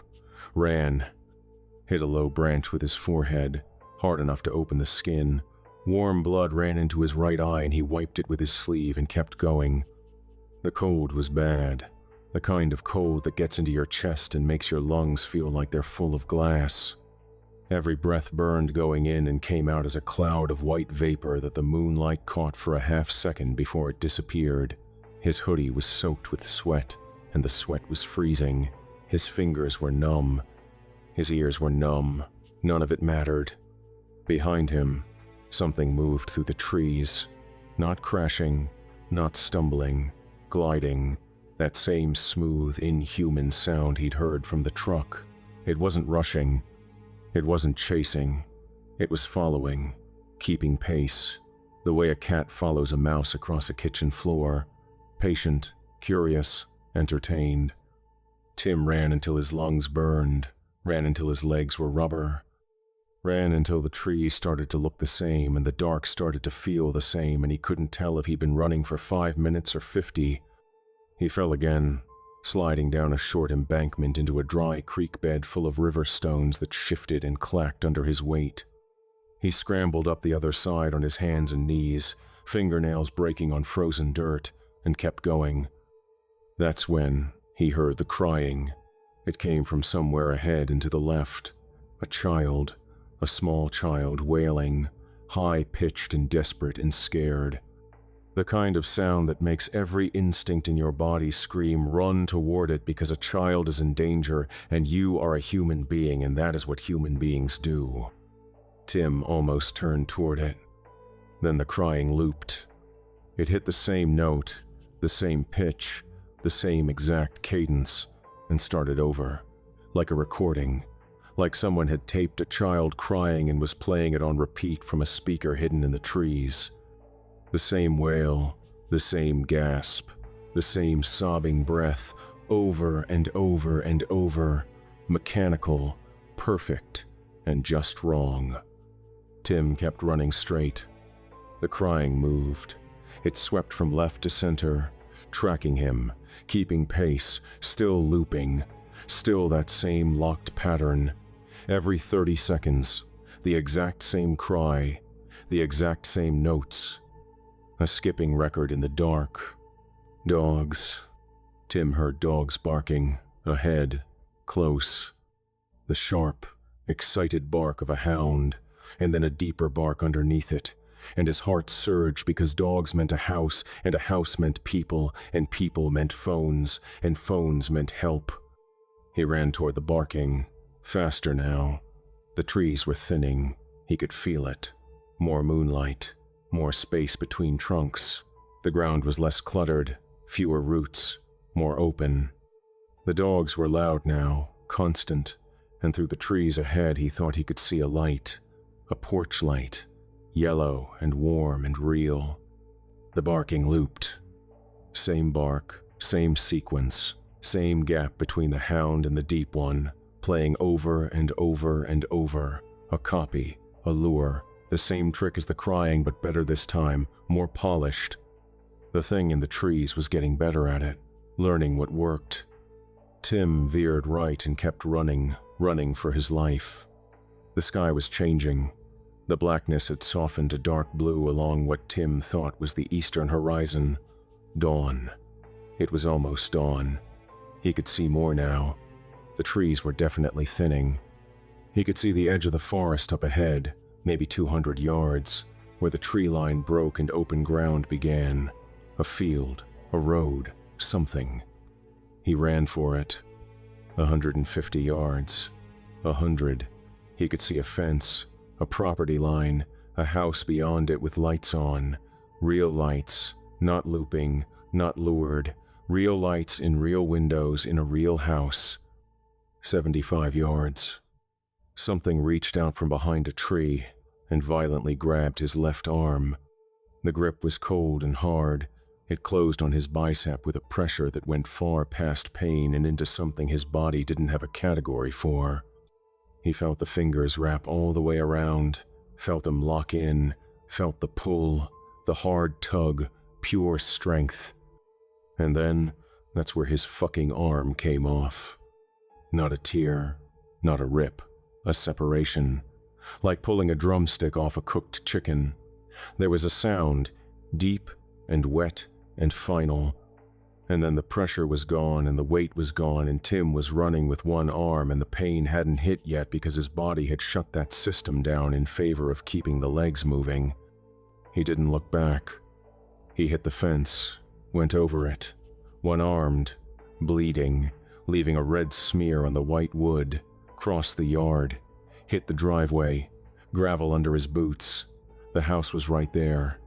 Speaker 1: ran, hit a low branch with his forehead, hard enough to open the skin. Warm blood ran into his right eye and he wiped it with his sleeve and kept going. The cold was bad, the kind of cold that gets into your chest and makes your lungs feel like they're full of glass. Every breath burned going in and came out as a cloud of white vapor that the moonlight caught for a half second before it disappeared. His hoodie was soaked with sweat, and the sweat was freezing. His fingers were numb. His ears were numb. None of it mattered. Behind him, something moved through the trees. Not crashing, not stumbling, gliding. That same smooth, inhuman sound he'd heard from the truck. It wasn't rushing. It wasn't chasing. It was following, keeping pace, the way a cat follows a mouse across a kitchen floor. Patient, curious, entertained. Tim ran until his lungs burned, ran until his legs were rubber. Ran until the trees started to look the same and the dark started to feel the same, and he couldn't tell if he'd been running for 5 minutes or 50. He fell again, sliding down a short embankment into a dry creek bed full of river stones that shifted and clacked under his weight. He scrambled up the other side on his hands and knees, fingernails breaking on frozen dirt, and kept going. That's when he heard the crying. It came from somewhere ahead and to the left. A child, a small child, wailing, high-pitched and desperate and scared. The kind of sound that makes every instinct in your body scream, run toward it because a child is in danger and you are a human being, and that is what human beings do. Tim almost turned toward it. Then the crying looped. It hit the same note, the same pitch, the same exact cadence, and started over, like a recording, like someone had taped a child crying and was playing it on repeat from a speaker hidden in the trees. The same wail, the same gasp, the same sobbing breath, over and over and over, mechanical, perfect, and just wrong. Tim kept running straight. The crying moved. It swept from left to center, tracking him, keeping pace, still looping, still that same locked pattern. Every 30 seconds, the exact same cry, the exact same notes. A skipping record in the dark. Dogs. Tim heard dogs barking, ahead, close. The sharp, excited bark of a hound, and then a deeper bark underneath it, and his heart surged because dogs meant a house, and a house meant people, and people meant phones, and phones meant help. He ran toward the barking, faster now. The trees were thinning. He could feel it. More moonlight. More space between trunks. The ground was less cluttered, fewer roots, more open. The dogs were loud now, constant, and through the trees ahead he thought he could see a light, a porch light, yellow and warm and real. The barking looped. Same bark, same sequence, same gap between the hound and the deep one, playing over and over and over, a copy, a lure, the same trick as the crying but better this time, more polished. The thing in the trees was getting better at it, learning what worked. Tim veered right and kept running for his life. The sky was changing. The blackness had softened to dark blue along what Tim thought was the eastern horizon. Dawn. It was almost dawn. He could see more now. The trees were definitely thinning. He could see the edge of the forest up ahead, maybe 200 yards, where the tree line broke and open ground began. A field, a road, something. He ran for it. 150 yards. 100. He could see a fence, a property line, a house beyond it with lights on. Real lights, not looping, not lured. Real lights in real windows in a real house. 75 yards. Something reached out from behind a tree and violently grabbed his left arm. The grip was cold and hard. It closed on his bicep with a pressure that went far past pain and into something his body didn't have a category for. He felt the fingers wrap all the way around, felt them lock in, felt the pull, the hard tug, pure strength. And then, that's where his fucking arm came off. Not a tear, not a rip, a separation. Like pulling a drumstick off a cooked chicken. There was a sound, deep and wet and final. And then the pressure was gone and the weight was gone and Tim was running with one arm and the pain hadn't hit yet because his body had shut that system down in favor of keeping the legs moving. He didn't look back. He hit the fence, went over it, one-armed, bleeding, leaving a red smear on the white wood, crossed the yard, hit the driveway, gravel under his boots. The house was right there.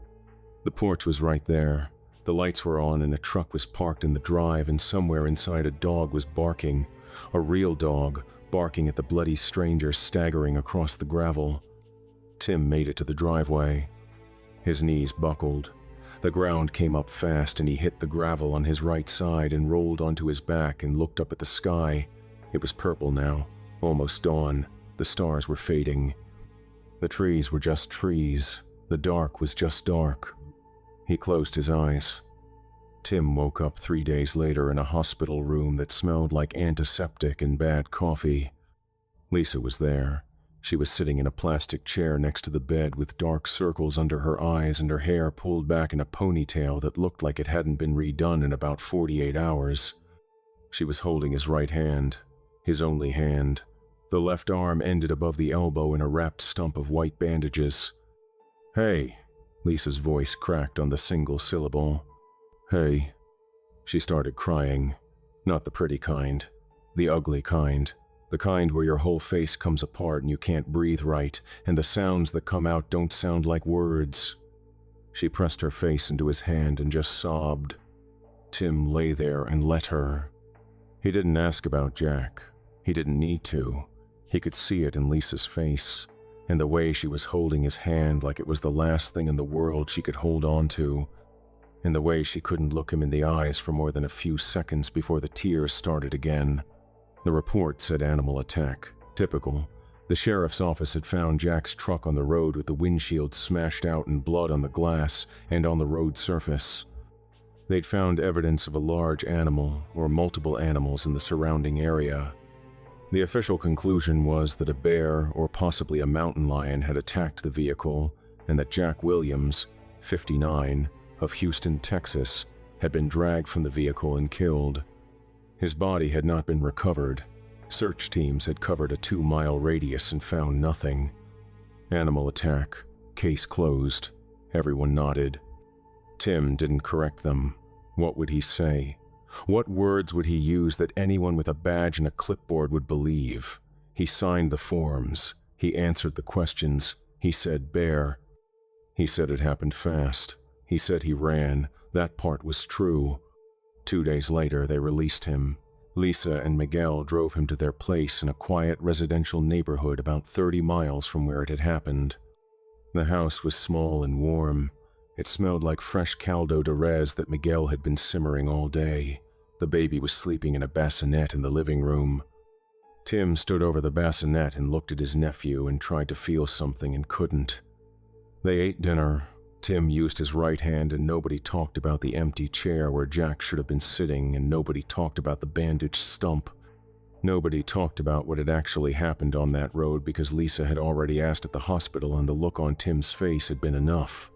Speaker 1: The porch was right there. The lights were on and a truck was parked in the drive and somewhere inside a dog was barking. A real dog, barking at the bloody stranger staggering across the gravel. Tim made it to the driveway. His knees buckled. The ground came up fast and he hit the gravel on his right side and rolled onto his back and looked up at the sky. It was purple now, almost dawn. The stars were fading. The trees were just trees. The dark was just dark. He closed his eyes. Tim woke up 3 days later in a hospital room that smelled like antiseptic and bad coffee. Lisa was there. She was sitting in a plastic chair next to the bed with dark circles under her eyes and her hair pulled back in a ponytail that looked like it hadn't been redone in about 48 hours. She was holding his right hand, his only hand. The left arm ended above the elbow in a wrapped stump of white bandages. "Hey," Lisa's voice cracked on the single syllable. "Hey." She started crying. Not the pretty kind. The ugly kind. The kind where your whole face comes apart and you can't breathe right, and the sounds that come out don't sound like words. She pressed her face into his hand and just sobbed. Tim lay there and let her. He didn't ask about Jack. He didn't need to. He could see it in Lisa's face, in the way she was holding his hand like it was the last thing in the world she could hold on to, in the way she couldn't look him in the eyes for more than a few seconds before the tears started again. The report said animal attack. Typical. The sheriff's office had found Jack's truck on the road with the windshield smashed out and blood on the glass and on the road surface. They'd found evidence of a large animal or multiple animals in the surrounding area. The official conclusion was that a bear or possibly a mountain lion had attacked the vehicle and that Jack Williams, 59, of Houston, Texas, had been dragged from the vehicle and killed. His body had not been recovered. Search teams had covered a 2-mile radius and found nothing. Animal attack. Case closed. Everyone nodded. Tim didn't correct them. What would he say? What words would he use that anyone with a badge and a clipboard would believe? He signed the forms. He answered the questions. He said bear. He said it happened fast. He said he ran. That part was true. 2 days later, they released him. Lisa and Miguel drove him to their place in a quiet residential neighborhood about 30 miles from where it had happened. The house was small and warm. It smelled like fresh caldo de res that Miguel had been simmering all day. The baby was sleeping in a bassinet in the living room. Tim stood over the bassinet and looked at his nephew and tried to feel something and couldn't. They ate dinner. Tim used his right hand and nobody talked about the empty chair where Jack should have been sitting, and nobody talked about the bandaged stump. Nobody talked about what had actually happened on that road because Lisa had already asked at the hospital and the look on Tim's face had been enough.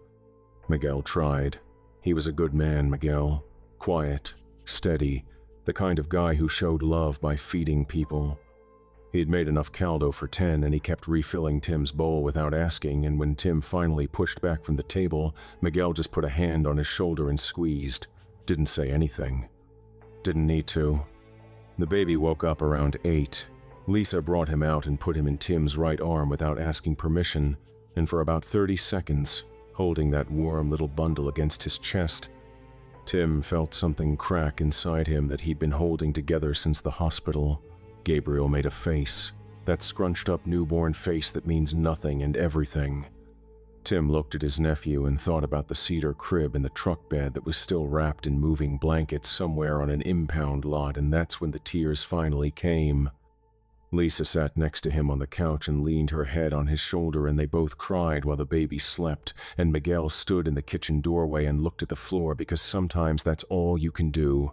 Speaker 1: Miguel tried. He was a good man, Miguel. Quiet, steady, the kind of guy who showed love by feeding people. He had made enough caldo for 10 and he kept refilling Tim's bowl without asking, and when Tim finally pushed back from the table, Miguel just put a hand on his shoulder and squeezed. Didn't say anything. Didn't need to. The baby woke up around 8. Lisa brought him out and put him in Tim's right arm without asking permission, and for about 30 seconds, holding that warm little bundle against his chest, Tim felt something crack inside him that he'd been holding together since the hospital. Gabriel made a face, that scrunched-up newborn face that means nothing and everything. Tim looked at his nephew and thought about the cedar crib in the truck bed that was still wrapped in moving blankets somewhere on an impound lot, and that's when the tears finally came. Lisa sat next to him on the couch and leaned her head on his shoulder, and they both cried while the baby slept, and Miguel stood in the kitchen doorway and looked at the floor because sometimes that's all you can do.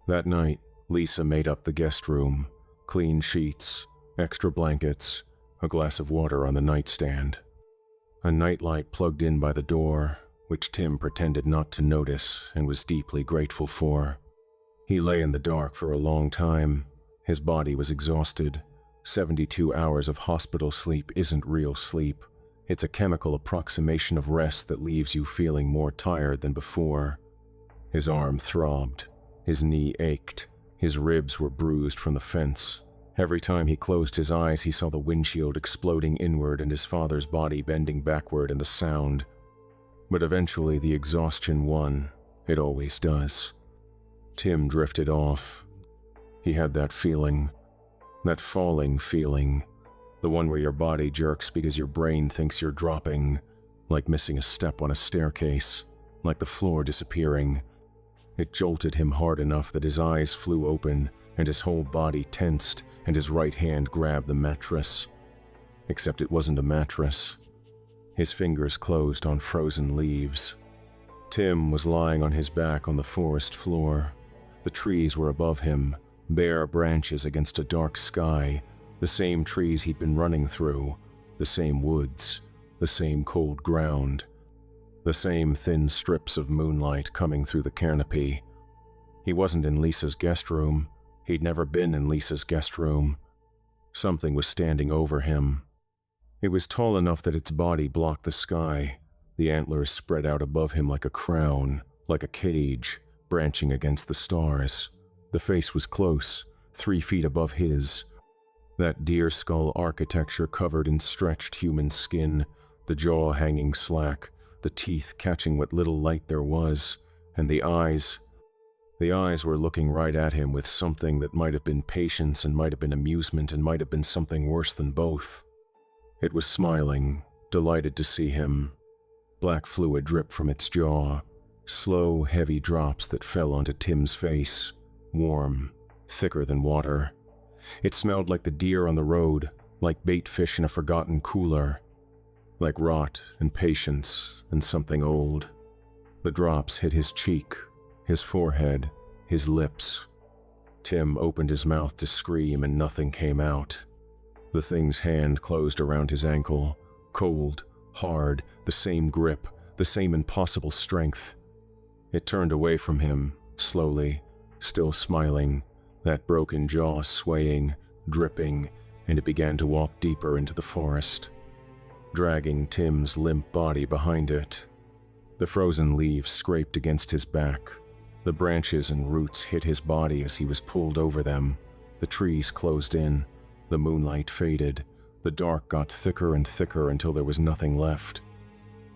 Speaker 1: That night, Lisa made up the guest room. Clean sheets, extra blankets, a glass of water on the nightstand. A nightlight plugged in by the door, which Tim pretended not to notice and was deeply grateful for. He lay in the dark for a long time. His body was exhausted. 72 hours of hospital sleep isn't real sleep. It's a chemical approximation of rest that leaves you feeling more tired than before. His arm throbbed. His knee ached. His ribs were bruised from the fence. Every time he closed his eyes, he saw the windshield exploding inward and his father's body bending backward and the sound. But eventually the exhaustion won. It always does. Tim drifted off. He had that feeling. That falling feeling. The one where your body jerks because your brain thinks you're dropping. Like missing a step on a staircase. Like the floor disappearing. It jolted him hard enough that his eyes flew open and his whole body tensed and his right hand grabbed the mattress. Except it wasn't a mattress. His fingers closed on frozen leaves. Tim was lying on his back on the forest floor. The trees were above him, bare branches against a dark sky, the same trees he'd been running through, the same woods, the same cold ground. The same thin strips of moonlight coming through the canopy. He wasn't in Lisa's guest room. He'd never been in Lisa's guest room. Something was standing over him. It was tall enough that its body blocked the sky. The antlers spread out above him like a crown, like a cage, branching against the stars. The face was close, 3 feet above his. That deer skull architecture covered in stretched human skin, the jaw hanging slack, the teeth catching what little light there was, and the eyes. The eyes were looking right at him with something that might have been patience and might have been amusement and might have been something worse than both. It was smiling, delighted to see him. Black fluid dripped from its jaw, slow, heavy drops that fell onto Tim's face, warm, thicker than water. It smelled like the deer on the road, like bait fish in a forgotten cooler. Like rot and patience and something old. The drops hit his cheek, his forehead, his lips. Tim opened his mouth to scream and nothing came out. The thing's hand closed around his ankle, cold, hard, the same grip, the same impossible strength. It turned away from him, slowly, still smiling, that broken jaw swaying, dripping, and it began to walk deeper into the forest, dragging Tim's limp body behind it. The frozen leaves scraped against his back. The branches and roots hit his body as he was pulled over them. The trees closed in. The moonlight faded. The dark got thicker and thicker until there was nothing left.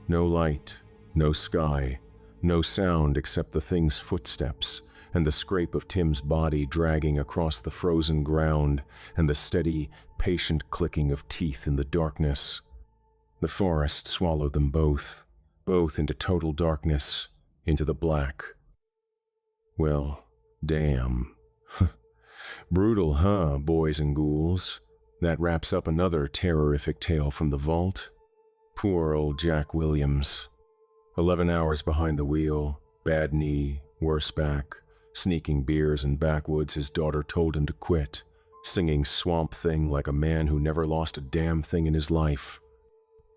Speaker 1: No light, no sky, no sound except the thing's footsteps, and the scrape of Tim's body dragging across the frozen ground, and the steady, patient clicking of teeth in the darkness. The forest swallowed them both into total darkness, into the black. Well, damn. Brutal, huh, boys and ghouls? That wraps up another terrorific tale from the vault. Poor old Jack Williams. 11 hours behind the wheel, bad knee, worse back, sneaking beers in backwoods his daughter told him to quit, singing Swamp Thing like a man who never lost a damn thing in his life.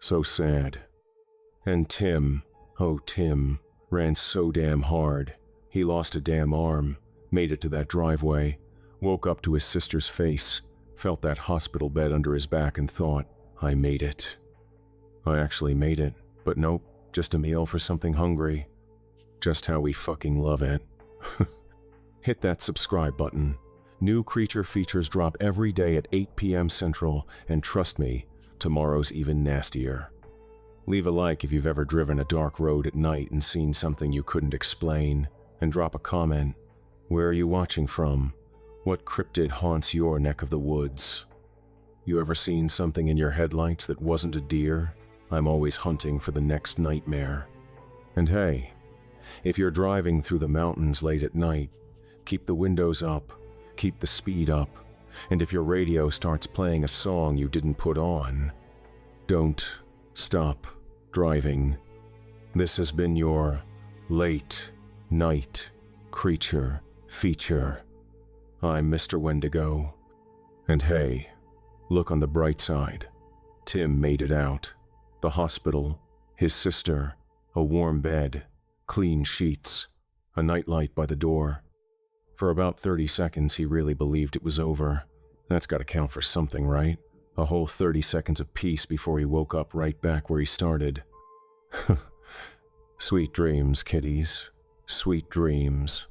Speaker 1: So sad. And Tim, oh Tim, ran so damn hard. He lost a damn arm, made it to that driveway, woke up to his sister's face, felt that hospital bed under his back and thought, I made it. I actually made it, but nope, just a meal for something hungry. Just how we fucking love it. Hit that subscribe button. New creature features drop every day at 8 p.m. Central, and trust me, tomorrow's even nastier. Leave a like if you've ever driven a dark road at night and seen something you couldn't explain, and drop a comment. Where are you watching from? What cryptid haunts your neck of the woods? You ever seen something in your headlights that wasn't a deer? I'm always hunting for the next nightmare. And hey, if you're driving through the mountains late at night, keep the windows up, keep the speed up, and if your radio starts playing a song you didn't put on, don't stop driving. This has been your late night creature feature. I'm Mr. Wendigo. And hey, look on the bright side. Tim made it out. The hospital, his sister, a warm bed, clean sheets, a nightlight by the door. For about 30 seconds he really believed it was over. That's gotta count for something, right? A whole 30 seconds of peace before he woke up right back where he started. Sweet dreams, kiddies. Sweet dreams.